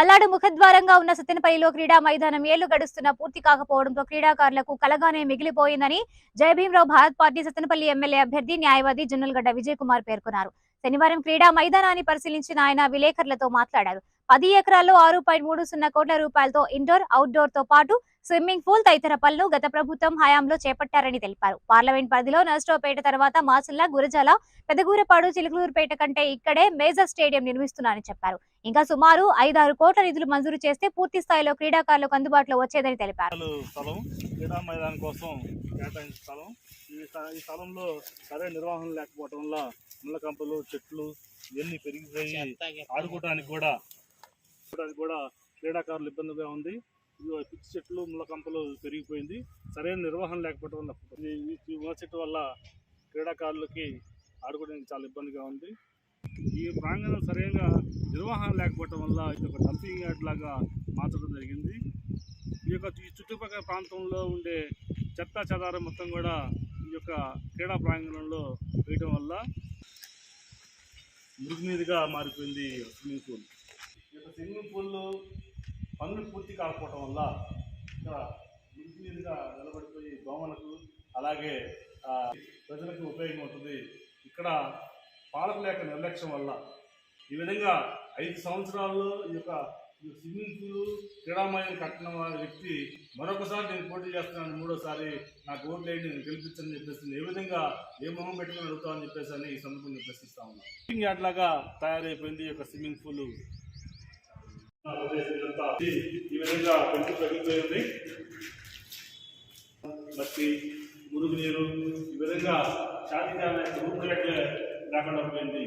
పల్నాడు ముఖద్వారంగా ఉన్న సత్తెనపల్లిలో క్రీడా మైదానం ఏళ్లు గడుస్తున్నా పూర్తి కాకపోవడంతో క్రీడాకారులకు కలగానే మిగిలిపోయిందని జయభీమరావు భారత్ పార్టీ సత్తెనపల్లి ఎమ్మెల్యే అభ్యర్థి న్యాయవాది జొన్నలగడ్డ విజయ్ కుమార్ పేర్కొన్నారు. శనివారం క్రీడా మైదానాన్ని పరిశీలించిన ఆయన విలేకరులతో మాట్లాడారు. 10 ఎకరాల్లో 6.30 కోట్ల రూపాయలతో ఇండోర్, అవుట్డోర్ తో పాటు స్విమ్మింగ్ పూల్ తదితర పనులు గత ప్రభుత్వం హయాంలో చేపట్టారని తెలిపారు. పార్లమెంట్ పరిధిలో నర్సరావుపేట తర్వాత మాచర్ల, గురజాల, పెదగూరపాడు, చిలుకలూరుపేట కంటే ఇక్కడే మేజర్ స్టేడియం నిర్మిస్తున్నారని చెప్పారు. ఇంకా సుమారు 5-6 కోట్ల నిధులు మంజూరు చేస్తే పూర్తి స్థాయిలో క్రీడాకారులకు అందుబాటులో వచ్చేదని తెలిపారు. ఈ స్థలంలో సరైన నిర్వహణ లేకపోవడం వల్ల ముళ్ళ కంపలు, చెట్లు ఇవన్నీ పెరిగిపోయి ఆడుకోవడానికి కూడా క్రీడాకారులు ఇబ్బందిగా ఉంది. పిచ్చి చెట్లు, ముళ్ళ కంపలు పెరిగిపోయింది. సరైన నిర్వహణ లేకపోవడం వల్ల ఈ ముళ్ళ చెట్టు వల్ల క్రీడాకారులకి ఆడుకోవడానికి చాలా ఇబ్బందిగా ఉంది. ఈ ప్రాంగణం సరైన నిర్వహణ లేకపోవడం వల్ల ఇది ఒక డంపింగ్ యార్డ్ లాగా మార్చడం జరిగింది. ఈ చుట్టుపక్కల ప్రాంతంలో ఉండే చెత్త చెదారం మొత్తం కూడా ఈ యొక్క క్రీడా ప్రాంగణంలో వేయడం వల్ల మురుగునీరుగా మారిపోయింది స్విమ్మింగ్ పూల్. ఈ యొక్క స్విమ్మింగ్ పూల్ పనులు పూర్తి కాకపోవడం వల్ల ఇక్కడ మురుగునీరుగా నిలబడిపోయి దోమలకు అలాగే ప్రజలకు ఉపయోగం అవుతుంది. ఇక్కడ పాలకుల యొక్క నిర్లక్ష్యం వల్ల ఈ విధంగా 5 సంవత్సరాల్లో ఈ యొక్క స్విమ్మింగ్ పూల్ క్రీడామయం కట్టిన వ్యక్తి మరొకసారి నేను పోటీ చేస్తున్నాను, 3వసారి నాకు ఓట్లు వేయండి, నేను గెలిపించని చెప్పేసి ఏ విధంగా ఏ మొహం పెట్టుకుని అడుగుతామని చెప్పేసి అని ఈ సందర్భంగా ప్రశ్నిస్తా ఉన్నాను. స్విమ్మింగ్ యార్డ్ లాగా తయారైపోయింది ఈ యొక్క స్విమ్మింగ్ పూల్. ఈ విధంగా పెంచి తగ్గిపోయింది. మట్టి, మురుగునీరు ఈ విధంగా రూపురేఖ లేకుండా పోయింది.